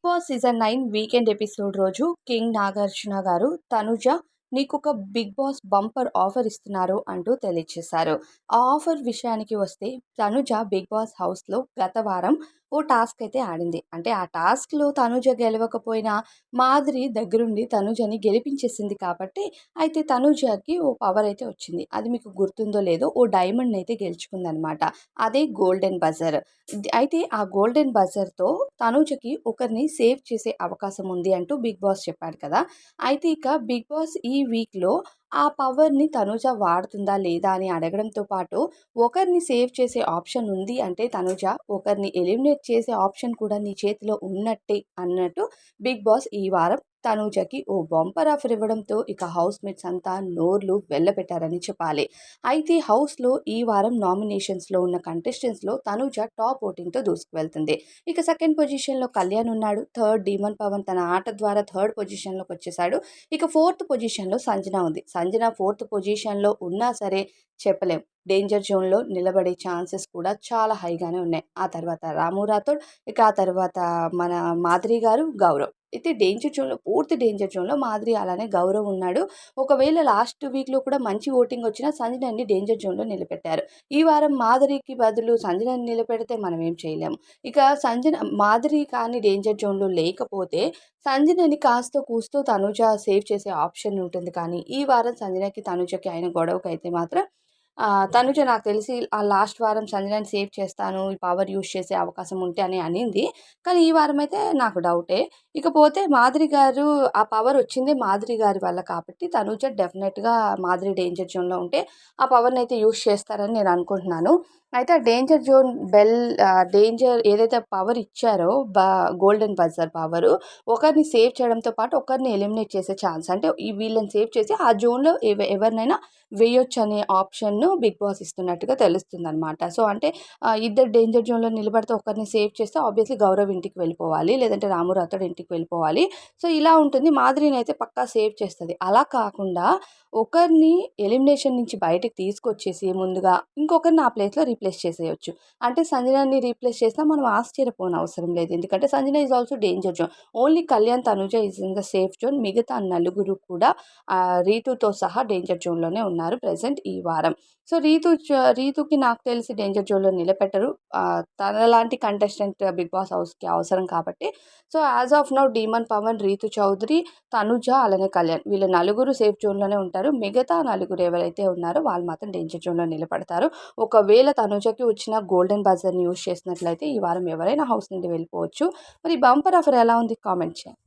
Boss season 9 weekend episode రోజు king Nagarjuna గారు తనుజ నీకొక బిగ్ బాస్ బంపర్ ఆఫర్ ఇస్తున్నారు అంటూ తెలియజేశారు. ఆ ఆఫర్ విషయానికి వస్తే తనుజ బిగ్ బాస్ హౌస్లో గత వారం ఓ టాస్క్ అయితే ఆడింది. అంటే ఆ టాస్క్లో తనుజ గెలవకపోయినా మాధురి దగ్గరుండి తనుజని గెలిపించేసింది కాబట్టి అయితే తనుజకి ఓ పవర్ అయితే వచ్చింది. అది మీకు గుర్తుందో లేదో ఓ డైమండ్ అయితే గెలుచుకుందనమాట. అదే గోల్డెన్ బజర్. అయితే ఆ గోల్డెన్ బజర్‌తో తనూజకి ఒకరిని సేవ్ చేసే అవకాశం ఉంది అంటూ బిగ్ బాస్ చెప్పాడు కదా! అయితే ఇక బిగ్ బాస్ ఈ వీక్‌లో ఆ పవర్‌ని తనూజ వాడుతుందా లేదా అని అడగడంతో పాటు ఒకరిని సేవ్ చేసే ఆప్షన్ ఉంది అంటే తనూజ ఒకరిని ఎలిమినేట్ చేసే ఆప్షన్ కూడా నీ చేతిలో ఉన్నట్టే అన్నట్టు బిగ్ బాస్ ఈ వారం తనూజకి ఓ బంపర్ ఆఫర్ ఇవ్వడంతో ఇక హౌస్‌మేట్స్ అంతా నోర్లు వెళ్ళబెట్టారని చెప్పాలి. అయితే హౌస్‌లో ఈ వారం నామినేషన్స్‌లో ఉన్న కంటెస్టెంట్స్‌లో తనూజ టాప్ ఓటింగ్‌తో దూసుకువెళ్తుంది. ఇక సెకండ్ పొజిషన్‌లో కళ్యాణ్ ఉన్నాడు. థర్డ్ డీమన్ పవన్ తన ఆట ద్వారా థర్డ్ పొజిషన్‌లోకొచ్చేసాడు. ఇక ఫోర్త్ పొజిషన్‌లో సంజన ఉంది. సంజన ఫోర్త్ పొజిషన్‌లో ఉన్నా సరే చెప్పలేం. డేంజర్ జోన్‌లో నిలబడే ఛాన్సెస్ కూడా చాలా హైగానే ఉన్నాయి. ఆ తర్వాత రాము రాథోడ్, ఇక ఆ తర్వాత మన మాధురి గారు, గౌరవ్. అయితే డేంజర్ జోన్‌లో పూర్తి డేంజర్ జోన్‌లో మాధురి అలానే గౌరవ్ ఉన్నాడు. ఒకవేళ లాస్ట్ వీక్‌లో కూడా మంచి ఓటింగ్ వచ్చినా సంజనని డేంజర్ జోన్‌లో నిలబెట్టారు. ఈ వారం మాధురికి బదులు సంజనని నిలబెడితే మనం ఏం చేయలేము. ఇక మాధురి కానీ డేంజర్ జోన్‌లో లేకపోతే సంజనని కాస్తో కూస్తో తనుజ సేవ్ చేసే ఆప్షన్ ఉంటుంది. కానీ ఈ వారం సంజనకి, తనుజకి అయిన గొడవకైతే మాత్రం తనుజ నాకు తెలిసి ఆ లాస్ట్ వారం సంజనని సేవ్ చేస్తాను. ఈ పవర్ యూజ్ చేసే అవకాశం ఉంటే అని అనింది. కానీ ఈ వారం అయితే నాకు డౌటే. ఇకపోతే మాధురి గారు ఆ పవర్ వచ్చిందే మాధురి గారి వల్ల కాబట్టి తనూజ డెఫినెట్‌గా మాధురి డేంజర్ జోన్‌లో ఉంటే ఆ పవర్‌నయితే యూజ్ చేస్తారని నేను అనుకుంటున్నాను. అయితే ఆ డేంజర్ జోన్ డేంజర్ ఏదైతే పవర్ ఇచ్చారో గోల్డెన్ బజర్ పవరు ఒకరిని సేవ్ చేయడంతో పాటు ఒకరిని ఎలిమినేట్ చేసే ఛాన్స్. అంటే వీళ్ళని సేవ్ చేసి ఆ జోన్‌లో ఎవరినైనా వేయొచ్చనే ఆప్షన్‌ను బిగ్ బాస్ ఇస్తున్నట్టుగా తెలుస్తుందనమాట. సో, అంటే ఇద్దరు డేంజర్ జోన్‌లో నిలబడితే ఒకరిని సేవ్ చేస్తే ఆబ్వియస్‌లీ గౌరవ్ ఇంటికి వెళ్ళిపోవాలి. లేదంటే రాము రాథోడ్ ఇంటికి వెళ్ళిపోవాలి. సో, ఇలా ఉంటుంది. మాధురినైతే పక్కా సేవ్ చేస్తది. అలా కాకుండా ఒకరిని ఎలిమినేషన్ నుంచి బయటికి తీసుకొచ్చేసి ముందుగా ఇంకొకరిని ఆ ప్లేస్‌లో రీప్లేస్ చేసేయొచ్చు. అంటే సంజనాని రీప్లేస్ చేసినా మనం ఆశ్చర్యపోనవసరం లేదు. ఎందుకంటే Sanjana is also danger zone. Only Kalyan, Tanuja is in the safe zone. మిగతా నలుగురు కూడా రీతుతో సహా డేంజర్ జోన్‌లోనే ఉన్నారు ప్రెజెంట్ ఈ వారం. సో, రీతుకి నాకు తెలిసి డేంజర్ జోన్‌లో నిలబెట్టరు. తనలాంటి కంటెస్టెంట్ బిగ్ బాస్ హౌస్‌కి అవసరం కాబట్టి. So, as of now demon Pavan, Rithu Chowdary, Tanuja అలానే కళ్యాణ్ వీళ్ళ నలుగురు సేఫ్ జోన్‌లోనే ఉంటారు. మిగతా నలుగురు ఎవరైతే ఉన్నారో వాళ్ళు మాత్రం డేంజర్ జోన్‌లో నిలబడతారు. ఒకవేళ తనుజకి వచ్చిన గోల్డెన్ బజర్‌ని యూజ్ చేసినట్లయితే ఈ వారం ఎవరైనా హౌస్ నుండి వెళ్ళిపోవచ్చు. మరి బంపర్ ఆఫర్ ఎలా ఉంది కామెంట్ చేయండి.